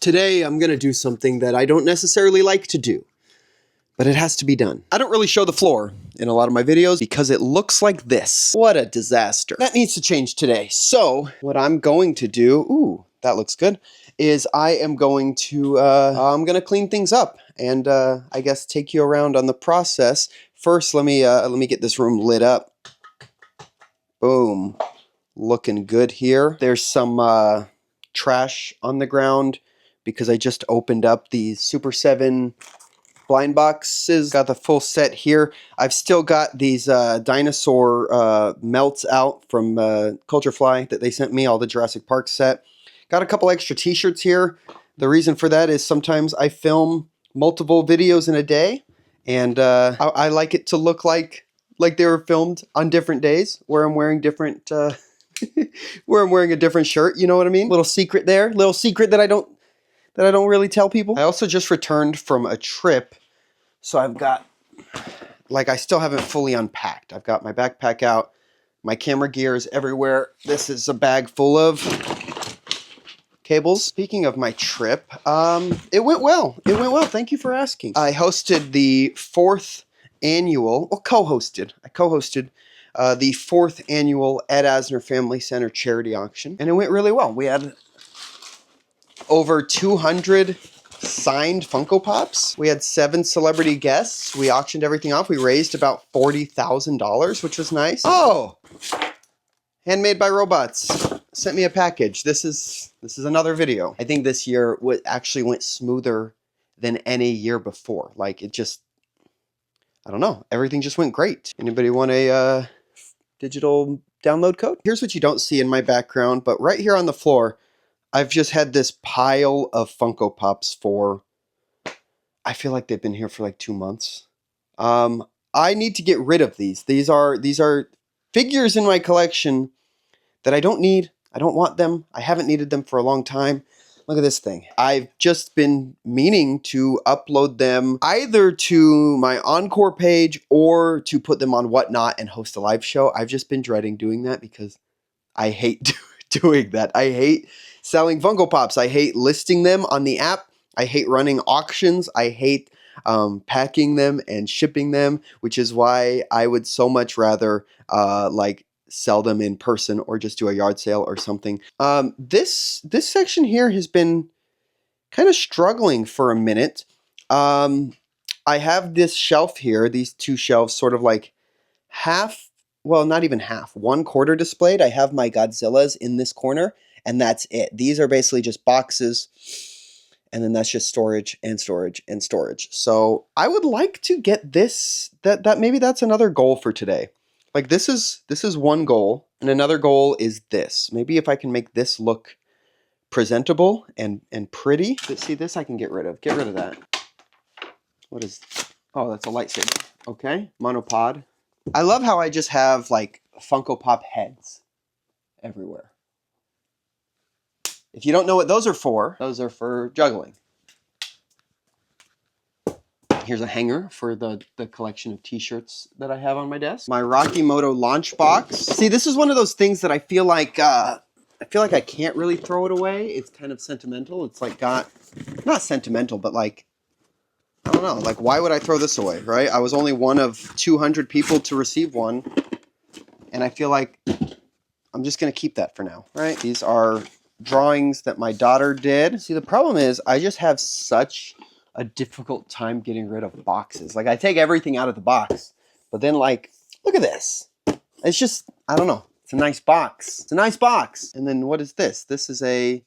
Today I'm gonna do something that I don't necessarily like to do, but it has to be done. I don't really show the floor in a lot of my videos because it looks like this. What a disaster. That needs to change today. So what I'm going to do, ooh, that looks good, is I am going to, I'm gonna clean things up and I guess take you around on the process. First, let me get this room lit up. Boom, looking good here. There's some trash on the ground because I just opened up these Super 7 blind boxes. Got the full set here. I've still got these dinosaur melts out from Culture Fly that they sent me, all the Jurassic Park set. Got a couple extra t-shirts here. The reason for that is sometimes I film multiple videos in a day, and I like it to look like they were filmed on different days where I'm wearing different where I'm wearing a different shirt, you know what I mean? Little secret there, little secret that I don't really tell people. I also just returned from a trip, so I've got, like, I still haven't fully unpacked. I've got my backpack out, my camera gear is everywhere. This is a bag full of cables. Speaking of my trip, it went well. It went well, thank you for asking. I hosted the co-hosted the 4th annual Ed Asner Family Center charity auction, and it went really well. We had over 200 signed Funko Pops. We had 7 celebrity guests. We auctioned everything off. We raised about $40,000, which was nice. Oh, handmade by robots. Sent me a package. This is another video. I think this year actually went smoother than any year before. Like, it just, I don't know. Everything just went great. Anybody want a digital download code? Here's what you don't see in my background, but right here on the floor, I've just had this pile of Funko Pops for, I feel like they've been here for like 2 months. I need to get rid of these. These are figures in my collection that I don't need. I don't want them. I haven't needed them for a long time. Look at this thing. I've just been meaning to upload them either to my Encore page or to put them on Whatnot and host a live show. I've just been dreading doing that because I hate doing that. I hate selling Funko Pops. I hate listing them on the app. I hate running auctions. I hate packing them and shipping them, which is why I would so much rather like sell them in person or just do a yard sale or something. This section here has been kind of struggling for a minute. I have this shelf here, these 2 shelves, sort of like half, well, not even half, 1/4 displayed. I have my Godzillas in this corner, and that's it. These are basically just boxes, and then that's just storage and storage and storage. So I would like to get this, that maybe that's another goal for today. Like, this is one goal, and another goal is this. Maybe if I can make this look presentable and pretty. See, this I can get rid of. Get rid of that. What is, oh, that's a lightsaber. Okay, monopod. I love how I just have, like, Funko Pop heads everywhere. If you don't know what those are for juggling. Here's a hanger for the collection of t-shirts that I have on my desk. My Rocky Moto launch box. See, this is one of those things that I feel like I can't really throw it away. It's kind of sentimental. It's like not sentimental, but like, I don't know, like, why would I throw this away, right? I was only one of 200 people to receive one, and I feel like I'm just gonna keep that for now, right? These are drawings that my daughter did. See, the problem is I just have such a difficult time getting rid of boxes. Like, I take everything out of the box, but then, like, look at this. It's just, I don't know. It's a nice box. It's a nice box. And then what is this? This is a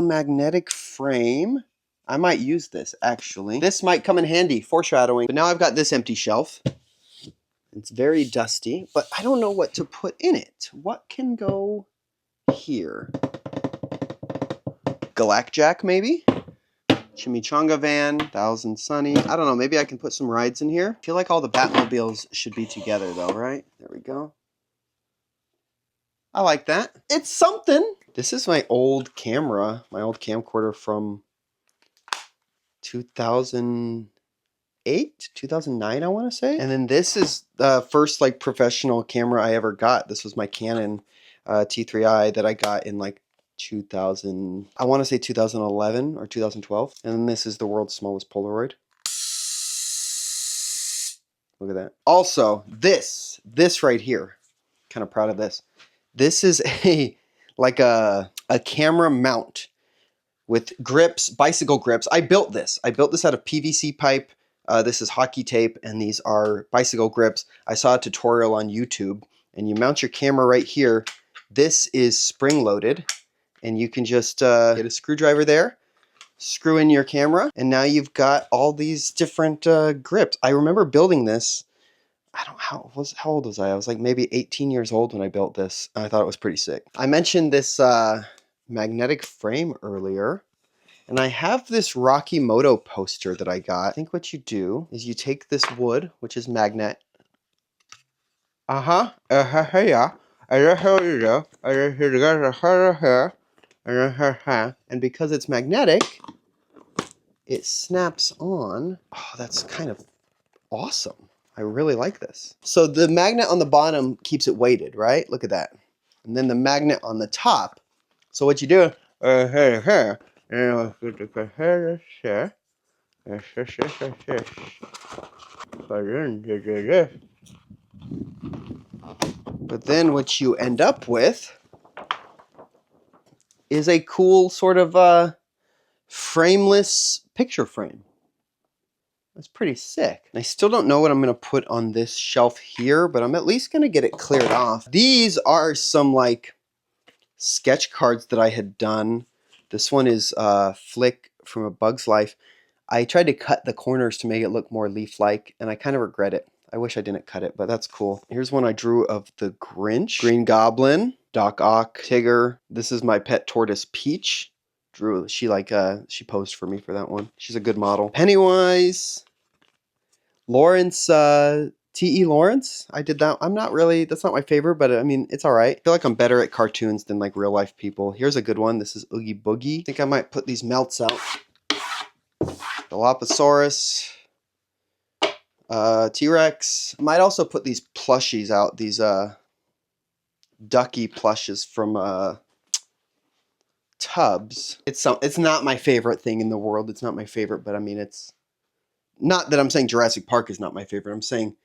magnetic frame. I might use this, actually. This might come in handy, foreshadowing. But now I've got this empty shelf. It's very dusty, but I don't know what to put in it. What can go here? Galacjack, maybe? Chimichanga Van, Thousand Sunny. I don't know, maybe I can put some rides in here. I feel like all the Batmobiles should be together though, right? There we go. I like that. It's something. This is my old camera, my old camcorder from 2008, 2009, I want to say. And then this is the first, like, professional camera I ever got. This was my Canon T3i that I got in like 2000, I want to say 2011 or 2012. And then this is the world's smallest Polaroid. Look at that. Also, this right here, kind of proud of this. This is like a camera mount with grips, bicycle grips. I built this out of PVC pipe. This is hockey tape, and these are bicycle grips. I saw a tutorial on YouTube, and you mount your camera right here. This is spring-loaded, and you can just get a screwdriver there, screw in your camera, and now you've got all these different grips. I remember building this. I don't know, how old was I? I was like maybe 18 years old when I built this. I thought it was pretty sick. I mentioned this magnetic frame earlier. And I have this Rocky Moto poster that I got. I think what you do is you take this wood, which is magnet. Yeah. And because it's magnetic, it snaps on. Oh, that's kind of awesome. I really like this. So the magnet on the bottom keeps it weighted, right? Look at that. And then the magnet on the top. So what you do, but then what you end up with is a cool sort of frameless picture frame. That's pretty sick. I still don't know what I'm going to put on this shelf here, but I'm at least going to get it cleared off. These are some like sketch cards that I had done. This one is Flick from A Bug's Life. I tried to cut the corners to make it look more leaf-like, and I kind of regret it. I wish I didn't cut it, but that's cool. Here's one I drew of the Grinch, Green Goblin, Doc Ock, Tigger. This is my pet tortoise, Peach. She posed for me for that one. She's a good model. Pennywise, Lawrence, T.E. Lawrence. I did that. That's not my favorite, but I mean, it's all right. I feel like I'm better at cartoons than like real life people. Here's a good one. This is Oogie Boogie. I think I might put these melts out. Dilophosaurus, T-Rex. Might also put these plushies out. These ducky plushes from Tubs. It's not my favorite thing in the world. It's not my favorite, but I mean, it's not that I'm saying Jurassic Park is not my favorite. I'm saying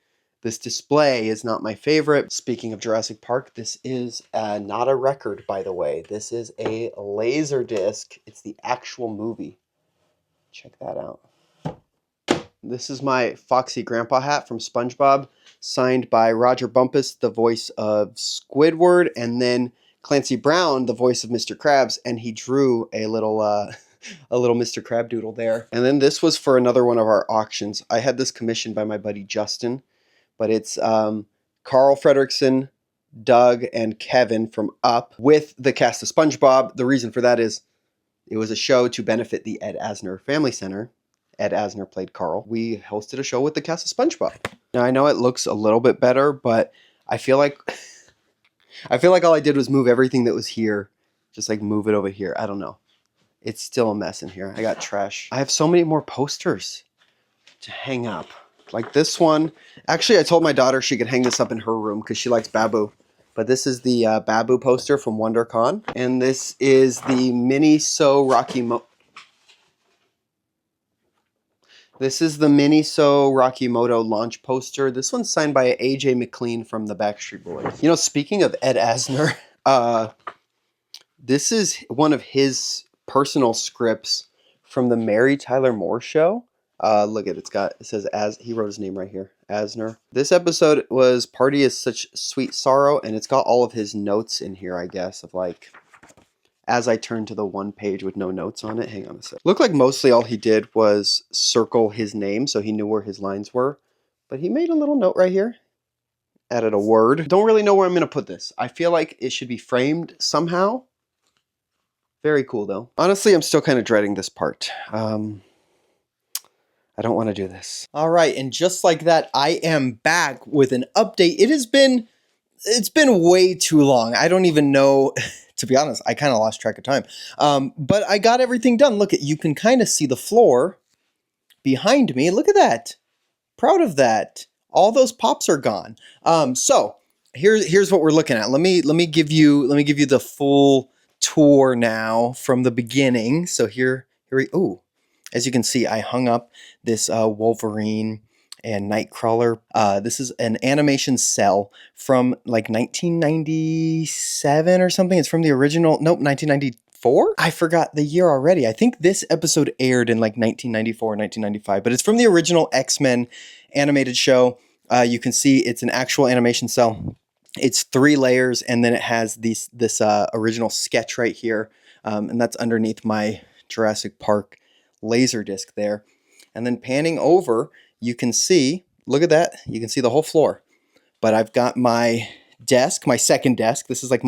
this display is not my favorite. Speaking of Jurassic Park, this is not a record, by the way. This is a laser disc. It's the actual movie. Check that out. This is my Foxy Grandpa hat from SpongeBob, signed by Roger Bumpus, the voice of Squidward, and then Clancy Brown, the voice of Mr. Krabs, and he drew a little Mr. Crab doodle there. And then this was for another one of our auctions. I had this commissioned by my buddy Justin, but it's Carl Fredricksen, Doug, and Kevin from Up with the cast of SpongeBob. The reason for that is it was a show to benefit the Ed Asner Family Center. Ed Asner played Carl. We hosted a show with the cast of SpongeBob. Now I know it looks a little bit better, but I feel like all I did was move everything that was here, just like move it over here. I don't know. It's still a mess in here. I got trash. I have so many more posters to hang up. Like this one. Actually, I told my daughter she could hang this up in her room because she likes Babu. But this is the Babu poster from WonderCon. And this is the Miniso Rocky Moto launch poster. This one's signed by AJ McLean from the Backstreet Boys. You know, speaking of Ed Asner, this is one of his personal scripts from the Mary Tyler Moore Show. Look at it. It says he wrote his name right here, Asner. This episode was Party is Such Sweet Sorrow, and it's got all of his notes in here, I guess, of like, as I turn to the one page with no notes on it. Hang on a sec. Looked like mostly all he did was circle his name so he knew where his lines were. But he made a little note right here. Added a word. Don't really know where I'm going to put this. I feel like it should be framed somehow. Very cool though. Honestly, I'm still kind of dreading this part. I don't want to do this. All right, and just like that, I am back with an update. It's been way too long. I don't even know. To be honest, I kind of lost track of time. But I got everything done. Look, you can kind of see the floor behind me. Look at that. Proud of that. All those pops are gone. So here's what we're looking at. Let me give you the full tour now from the beginning. So here we, ooh, as you can see, I hung up this Wolverine and Nightcrawler. This is an animation cell from like 1997 or something. It's from the original, nope, 1994? I forgot the year already. I think this episode aired in like 1994 or 1995, but it's from the original X-Men animated show. You can see it's an actual animation cell. It's 3 layers, and then it has this original sketch right here, and that's underneath my Jurassic Park laser disc there. And then panning over, you can see, look at that, you can see the whole floor. But I've got my desk, my second desk. This is like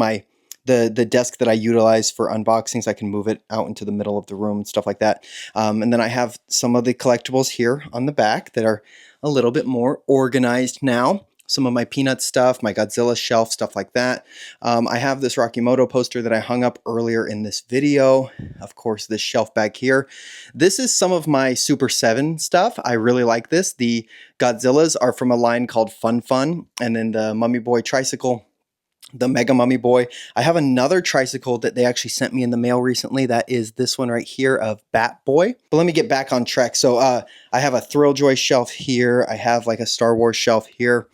the desk that I utilize for unboxings. I can move it out into the middle of the room and stuff like that. And then I have some of the collectibles here on the back that are a little bit more organized now. Some of my Peanut stuff, my Godzilla shelf, stuff like that. I have this Rocky Moto poster that I hung up earlier in this video. Of course, this shelf back here. This is some of my Super 7 stuff. I really like this. The Godzillas are from a line called Fun Fun, and then the Mummy Boy tricycle, the Mega Mummy Boy. I have another tricycle that they actually sent me in the mail recently. That is this one right here of Bat Boy. But let me get back on track. So I have a Thrill Joy shelf here. I have like a Star Wars shelf here.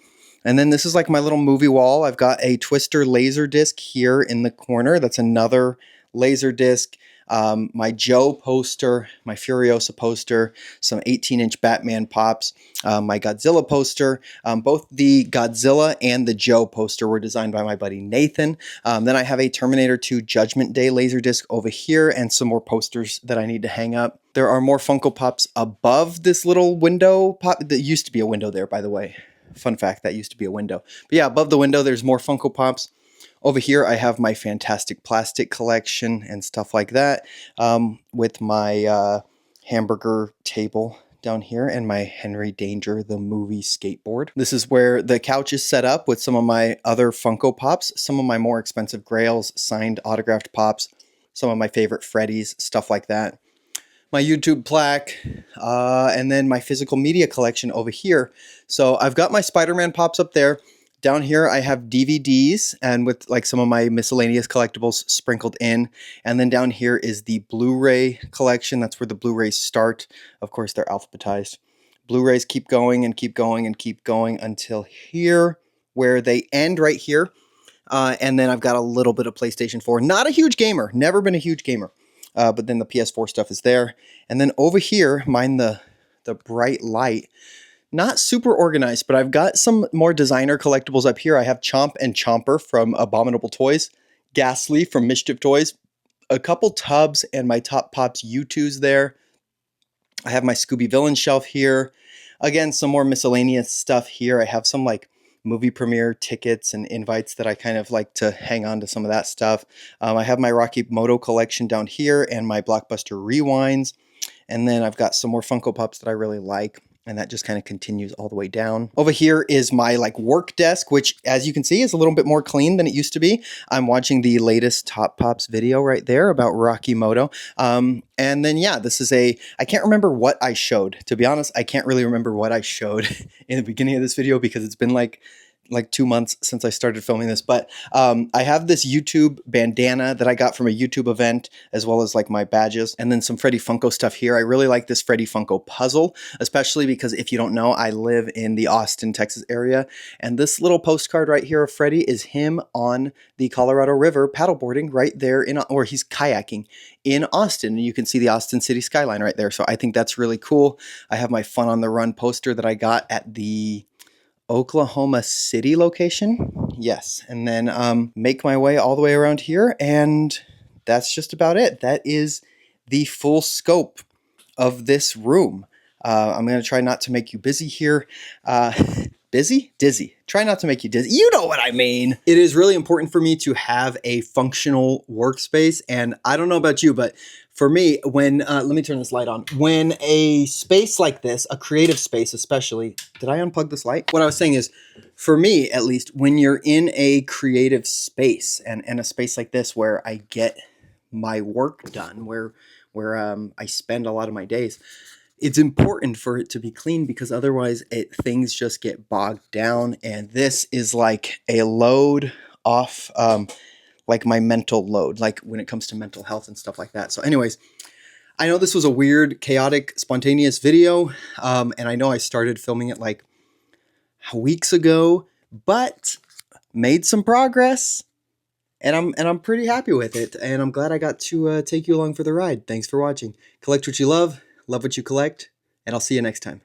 And then this is like my little movie wall. I've got a Twister laser disc here in the corner. That's another laser disc. My Joe poster, my Furiosa poster, some 18-inch Batman pops, my Godzilla poster. Both the Godzilla and the Joe poster were designed by my buddy Nathan. Then I have a Terminator 2 Judgment Day laser disc over here and some more posters that I need to hang up. There are more Funko Pops above this little window pop. That used to be a window there, by the way. Fun fact, that used to be a window. But yeah, above the window, there's more Funko Pops. Over here, I have my Fantastic Plastic collection and stuff like that, with my hamburger table down here and my Henry Danger, the movie skateboard. This is where the couch is set up with some of my other Funko Pops, some of my more expensive Grails, signed autographed Pops, some of my favorite Freddies, stuff like that. My YouTube plaque, and then my physical media collection over here. So I've got my Spider-Man Pops up there. Down here I have DVDs and with like some of my miscellaneous collectibles sprinkled in. And then down here is the Blu-ray collection. That's where the Blu-rays start. Of course, they're alphabetized. Blu-rays keep going and keep going and keep going until here, where they end right here. And then I've got a little bit of PlayStation 4. Not a huge gamer. Never been a huge gamer. But then the PS4 stuff is there. And then over here, mind the bright light. Not super organized, but I've got some more designer collectibles up here. I have Chomp and Chomper from Abominable Toys, Ghastly from Mischief Toys, a couple tubs and my Top Pops U2s there. I have my Scooby Villain shelf here. Again, some more miscellaneous stuff here. I have some like movie premiere tickets and invites that I kind of like to hang on to some of that stuff. I have my Rocky Moto collection down here and my Blockbuster Rewinds. And then I've got some more Funko Pops that I really like. And that just kind of continues all the way down. Over here is my like work desk, which as you can see is a little bit more clean than it used to be. I'm watching the latest Top Pops video right there about Rocky Moto. And then yeah, this is I can't remember what I showed. To be honest, I can't really remember what I showed in the beginning of this video because it's been like 2 months since I started filming this, but I have this YouTube bandana that I got from a YouTube event, as well as like my badges, and then some Freddy Funko stuff here. I really like this Freddy Funko puzzle, especially because if you don't know, I live in the Austin, Texas area, and this little postcard right here of Freddy is him on the Colorado River paddleboarding right there or he's kayaking in Austin, and you can see the Austin city skyline right there. So I think that's really cool. I have my Fun on the Run poster that I got at the Oklahoma City location. Yes. And then make my way all the way around here. And that's just about it. That is the full scope of this room. I'm going to try not to make you busy here. Busy? Dizzy. Try not to make you dizzy. You know what I mean. It is really important for me to have a functional workspace. And I don't know about you, but for me, when, let me turn this light on. When a space like this, a creative space especially, did I unplug this light? What I was saying is, for me at least, when you're in a creative space and a space like this where I get my work done, where I spend a lot of my days, it's important for it to be clean because otherwise things just get bogged down. And this is like a load off, like my mental load, like when it comes to mental health and stuff like that. So anyways, I know this was a weird, chaotic, spontaneous video, and I know I started filming it like weeks ago, but made some progress, and I'm pretty happy with it, and I'm glad I got to take you along for the ride. Thanks for watching. Collect what you love what you collect, and I'll see you next time.